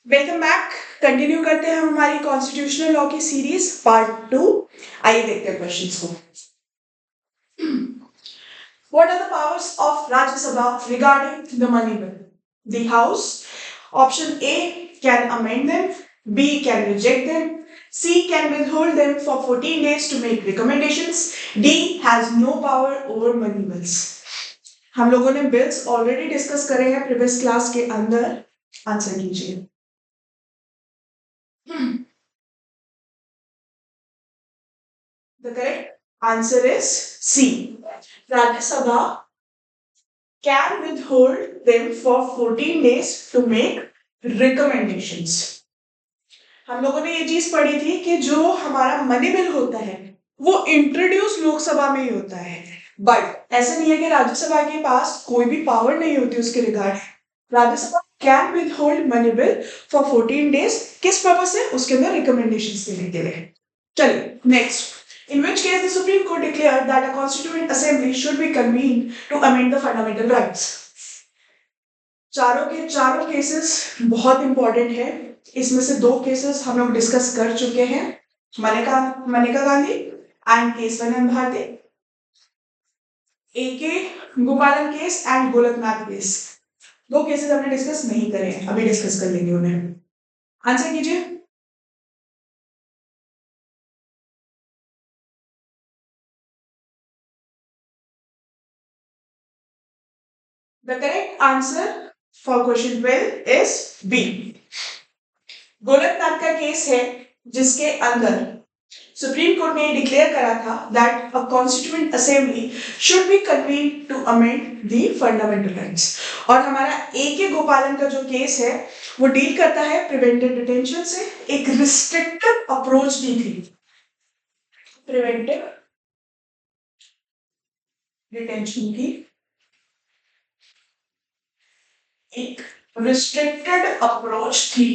Welcome back. Continue करते हैं हम हमारी कॉन्स्टिट्यूशनल लॉ की सीरीज पार्ट 2। आइए देखते हैं क्वेश्चंस को। What are the powers of Rajya Sabha regarding the money bill? The House, option A, can amend them, B, can reject them, C, can withhold them for 14 days to make recommendations, D, has no power over money bills. हम लोगों ने bills already discuss करे हैं previous class के अंदर। Answer कीजिए। The correct answer is C. Rajya Sabha can withhold them for 14 days to make recommendations. हम लोगों ने ये चीज पढ़ी थी कि जो हमारा मनी बिल होता है वो इंट्रोड्यूस लोकसभा में ही होता है, बट ऐसा नहीं है कि राज्यसभा के पास कोई भी पावर नहीं होती उसके regard. Rajya Sabha can with hold money bill for 14 days. किस पर्पज से? उसके अंदर रिकमेंडेशंस देने के लिए। चलिए next. In which case the Supreme Court declared that a constituent assembly should be convened to amend the fundamental rights. चारों के चारों केसेस बहुत इंपॉर्टेंट है। इसमें से दो केसेस हम लोग डिस्कस कर चुके हैं, मनेका गांधी एंड केशवानंद भारती। एके गोपालन केस एंड गोलकनाथ केस, दो केसेस हमने डिस्कस नहीं करे हैं, अभी डिस्कस कर लेंगे उन्हें। आंसर कीजिए। The correct answer for question 12 is B. Golaknath का केस है जिसके अंदर सुप्रीम कोर्ट ने डिक्लेयर करा था that a constituent assembly should be convene to amend the fundamental rights. और हमारा ए के गोपालन का जो केस है वो डील करता है प्रिवेंटिव डिटेंशन से। एक रिस्ट्रिक्टिव अप्रोच दी थी, प्रिवेंटिव डिटेंशन की एक रिस्ट्रिक्टेड अप्रोच थी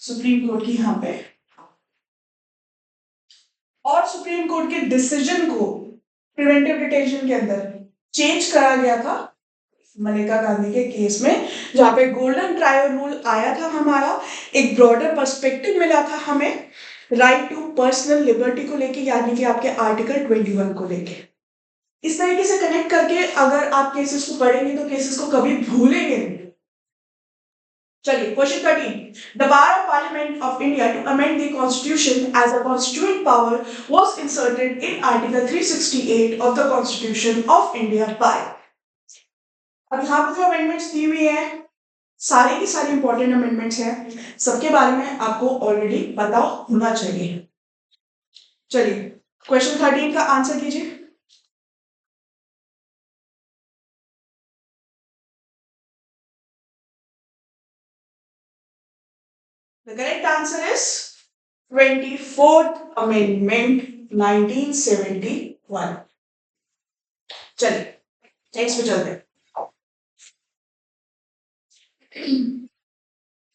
सुप्रीम कोर्ट की यहाँ पे, और सुप्रीम कोर्ट के डिसीजन को प्रिवेंटिव डिटेंशन के अंदर चेंज करा गया था मनेका गांधी के केस में, जहां पे गोल्डन ट्रायल रूल आया था। हमारा एक ब्रॉडर पर्सपेक्टिव मिला था हमें राइट टू पर्सनल लिबर्टी को लेके, यानी कि आपके आर्टिकल 21 को लेके। इस तरीके से कनेक्ट करके अगर आप केसेस को पढ़ेंगे तो केसेस को कभी भूलेंगे नहीं। चलिए question 13। The power of Parliament of India to amend the Constitution as a constituent power was inserted in Article 368 of the Constitution of India by। अब यहाँ पे जो अमेंडमेंट्स दी हुई है सारी की सारी इंपॉर्टेंट अमेंडमेंट्स हैं, सबके बारे में आपको ऑलरेडी पता होना चाहिए। चलिए क्वेश्चन 13 का आंसर कीजिए। The correct answer is 24th Amendment 1971। चलिए नेक्स्ट पे चलते हैं।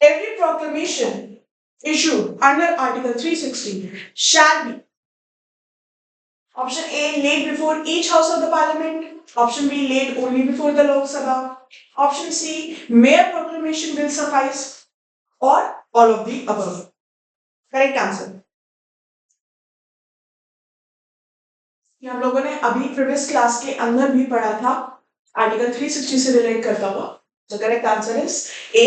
Every proclamation issued under Article 360 shall be option A laid before each house of the parliament, option B laid only before the Lok Sabha, option C mere proclamation will suffice, or all of the above. Correct answer। ये हम लोगों ने अभी previous class के अंदर भी पढ़ा था, आर्टिकल 360 से रिलेट करता हुआ। The correct answer is A.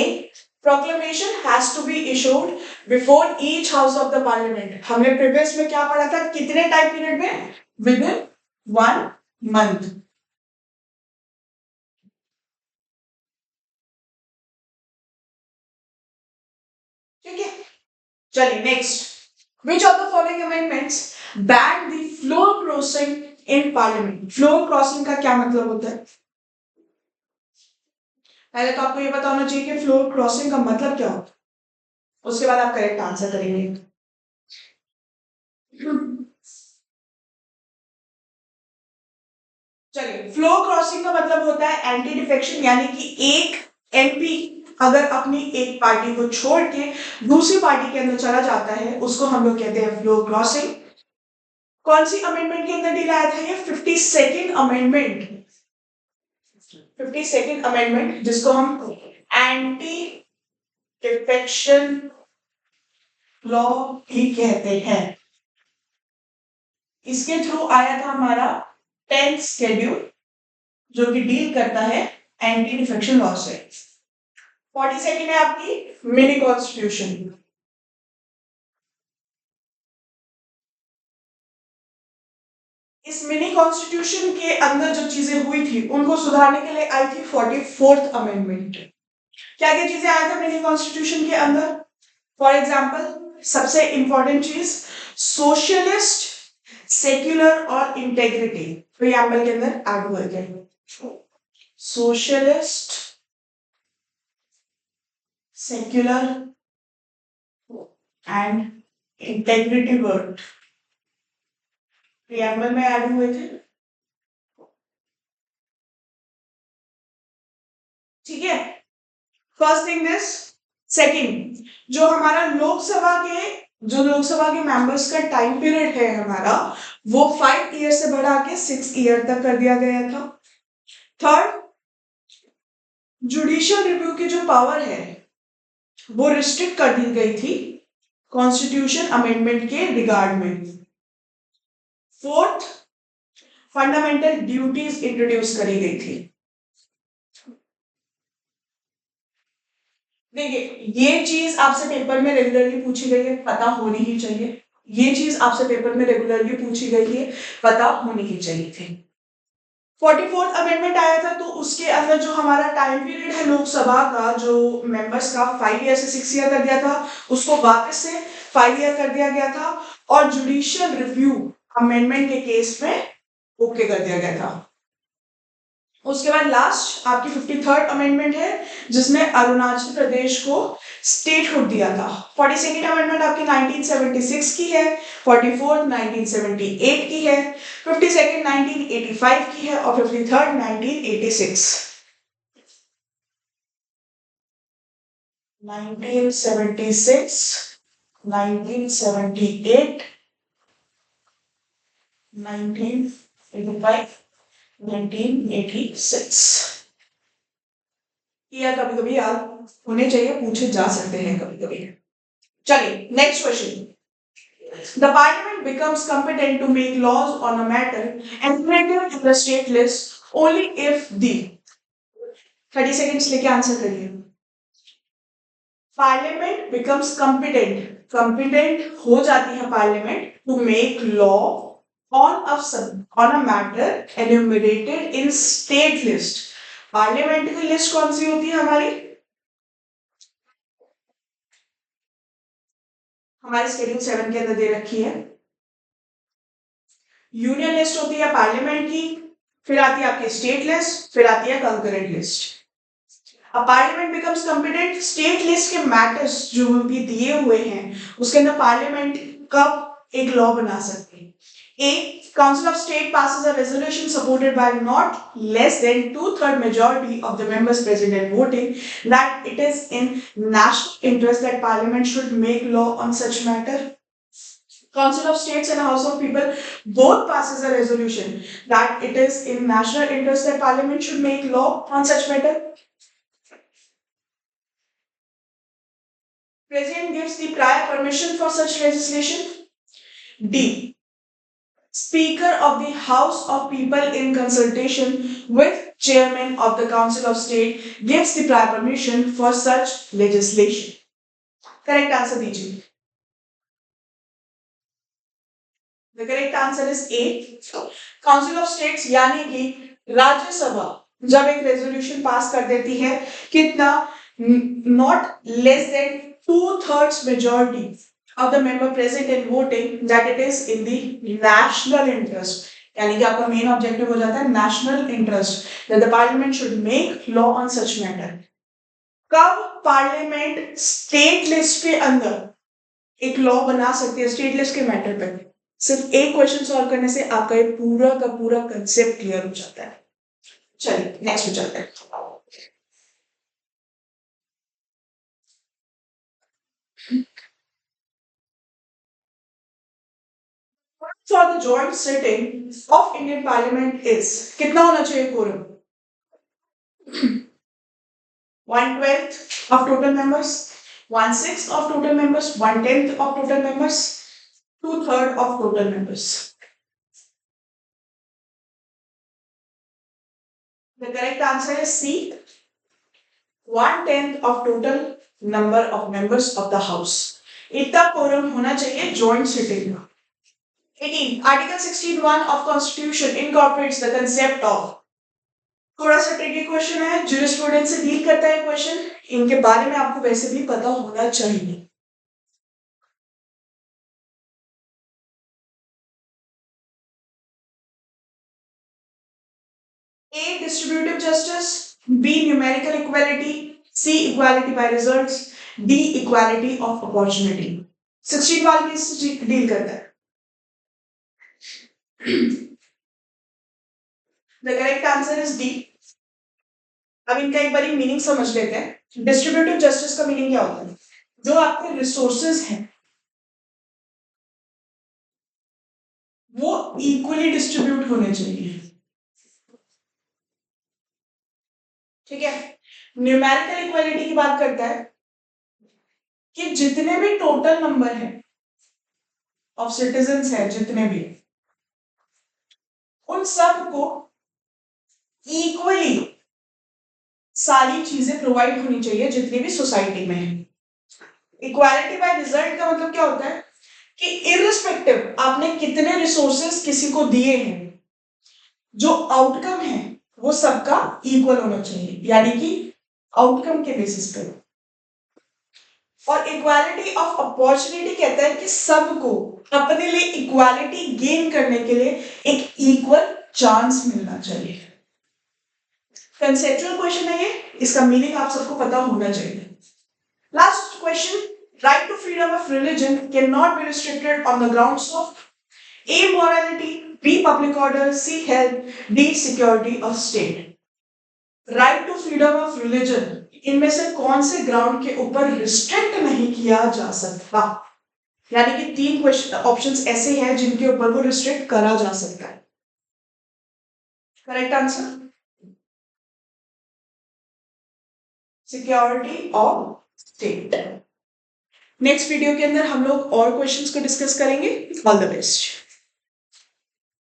Proclamation has to be issued before each house of the parliament। हमने प्रीवियस में क्या पढ़ा था, कितने टाइम पीरियड में? Within 1 month। ठीक है, चलिए next. Which of the following amendments ban the floor crossing in parliament? Floor crossing का क्या मतलब होता है? पहले तो आपको ये पता होना चाहिए कि फ्लोर क्रॉसिंग का मतलब क्या होता है, उसके बाद आप करेक्ट आंसर करेंगे। चलिए फ्लोर क्रॉसिंग का मतलब होता है एंटी डिफेक्शन, यानी कि एक एमपी अगर अपनी एक पार्टी को छोड़ के दूसरी पार्टी के अंदर चला जाता है उसको हम लोग कहते हैं फ्लोर क्रॉसिंग। कौन सी अमेंडमेंट के अंदर डील आया था ये? 52nd amendment. 52nd अमेंडमेंट जिसको हम एंटी डिफेक्शन लॉ भी कहते हैं। इसके थ्रू आया था हमारा 10th शेड्यूल, जो कि डील करता है एंटी डिफेक्शन लॉ से। 42nd है आपकी मिनी कॉन्स्टिट्यूशन। इस मिनी कॉन्स्टिट्यूशन के अंदर जो चीजें हुई थी उनको सुधारने के लिए आई थी 44th अमेंडमेंट। क्या क्या चीजें आया था मिनी कॉन्स्टिट्यूशन के अंदर? फॉर एग्जाम्पल, सबसे इंपॉर्टेंट चीज सोशलिस्ट, सेक्युलर और इंटेग्रिटी प्रीएम्बल के अंदर ऐड हुए थे। Socialist, secular and integrity word preamble में ऐड हुए थे। ठीक है, फर्स्ट थिंग दिस। सेकंड, जो हमारा लोकसभा के मेंबर्स का टाइम पीरियड है हमारा, वो 5 ईयर से बढ़ा के 6 ईयर तक कर दिया गया था। थर्ड, जुडिशियल रिव्यू की जो पावर है वो रिस्ट्रिक्ट कर दी गई थी कॉन्स्टिट्यूशन अमेंडमेंट के रिगार्ड में। फोर्थ, फंडामेंटल ड्यूटीज इंट्रोड्यूस करी गई थी। देखिए, ये चीज आपसे पेपर में रेगुलरली पूछी गई है, पता होनी ही चाहिए। ये चीज आपसे पेपर में रेगुलरली पूछी गई है, पता होनी ही चाहिए थी। 44th अमेंडमेंट आया था, तो उसके अंदर जो हमारा टाइम पीरियड है लोकसभा का, जो मेंबर्स का 5 ईयर से 6 ईयर कर दिया था, उसको वापस से 5 ईयर कर दिया गया था। और जुडिशियल रिव्यू अमेंडमेंट के केस में ओके कर दिया गया था। उसके बाद लास्ट आपकी 53rd अमेंडमेंट है, जिसने अरुणाचल प्रदेश को स्टेटहुड दिया था। 42nd अमेंडमेंट आपकी 1976 की है, 44th 1978 की है, 52nd 1985 की है और 53rd 1986। 1976, 1978, 1985, 1986 या कभी कभी याद होने चाहिए, पूछे जा सकते हैं कभी कभी। चलिए next question. The parliament becomes competent to make laws on a matter enumerated in the state list only if the 30 seconds लेके आंसर करिए। पार्लियामेंट becomes competent हो जाती है parliament to make law on a matter enumerated in state list। Parliament की list कौन सी होती है हमारी? हमारे शेड्यूल 7 के अंदर दे रखी है। यूनियन लिस्ट होती है पार्लियामेंट की, फिर आती है आपकी स्टेट लिस्ट, फिर आती है कंकरेंट लिस्ट। अब parliament becomes competent, state list के मैटर्स जो भी दिए हुए हैं उसके अंदर पार्लियामेंट कब एक लॉ बना सकते हैं? A. Council of State passes a resolution supported by not less than 2/3 majority of the members present and voting that it is in national interest that Parliament should make law on such matter. Council of States and House of People both passes a resolution that it is in national interest that Parliament should make law on such matter. President gives the prior permission for such legislation. D. Speaker of the House of People in consultation with Chairman of the Council of State gives the prior permission for such legislation. Correct answer दीजिए। The correct answer is A. Council of States यानी कि राज्यसभा जब एक resolution pass कर देती है, कितना? Not less than 2/3 majority of the member present and voting that it is in the national interest, यानी कि आपका मेन ऑब्जेक्टिव हो जाता है national interest, that the parliament should make law on such matter। कब पार्लियामेंट स्टेट लिस्ट के अंदर एक लॉ बना सकती है स्टेट लिस्ट के मैटर पे? सिर्फ एक क्वेश्चन सॉल्व करने से आपका ये पूरा का पूरा कंसेप्ट क्लियर हो जाता है। चलिए नेक्स्ट पे चलते हैं। For the joint sitting of Indian Parliament is कितना होना चाहिए quorum? 1/12 of total members। 1/6 of total members, 1/10 of total members, 2/3 of total members. The correct answer is C. 1/10 of total number of members of the house. इतना quorum होना चाहिए joint sitting में. 18. Article 16(1) of Constitution incorporates the concept of. थोड़ा सा tricky question है, jurisprudence से deal करता है क्वेश्चन. इनके बारे में आपको वैसे भी पता होना चाहिए. A. Distributive justice. B. Numerical equality. C. Equality by results. D. Equality of opportunity. 16 वाल किससे डील करता है? The correct answer is D. अब इनका एक बारी मीनिंग समझ लेते हैं. डिस्ट्रीब्यूटिव जस्टिस का मीनिंग क्या होता है? जो आपके रिसोर्सेज हैं वो इक्वली डिस्ट्रीब्यूट होने चाहिए. ठीक है. न्यूमेरिकल इक्वालिटी की बात करता है कि जितने भी टोटल नंबर है ऑफ सिटीजन्स है, जितने भी, उन सब को इक्वली सारी चीजें प्रोवाइड होनी चाहिए जितनी भी सोसाइटी में है. इक्वालिटी बाय रिजल्ट का मतलब क्या होता है कि इररिस्पेक्टिव आपने कितने रिसोर्सेस किसी को दिए हैं, जो आउटकम है वो सबका इक्वल होना चाहिए, यानी कि आउटकम के बेसिस पे. और इक्वालिटी ऑफ अपॉर्चुनिटी कहता है कि सबको अपने लिए इक्वालिटी गेन करने के लिए एक इक्वल चांस मिलना चाहिए. कंसेप्चुअल क्वेश्चन है ये, इसका मीनिंग आप सबको पता होना चाहिए. Last question. Right to freedom of religion can not be restricted on the grounds of A. morality, B. public order, C. health, D. security of state. Right to freedom of religion इनमें से कौन से ground के ऊपर restrict नहीं किया जा सकता? यानी कि 3 क्वेश्चन ऑप्शंस ऐसे हैं जिनके ऊपर वो रिस्ट्रिक्ट करा जा सकता है. Correct answer security of state. Next video के अंदर हम लोग और क्वेश्चंस को डिस्कस करेंगे. All the best.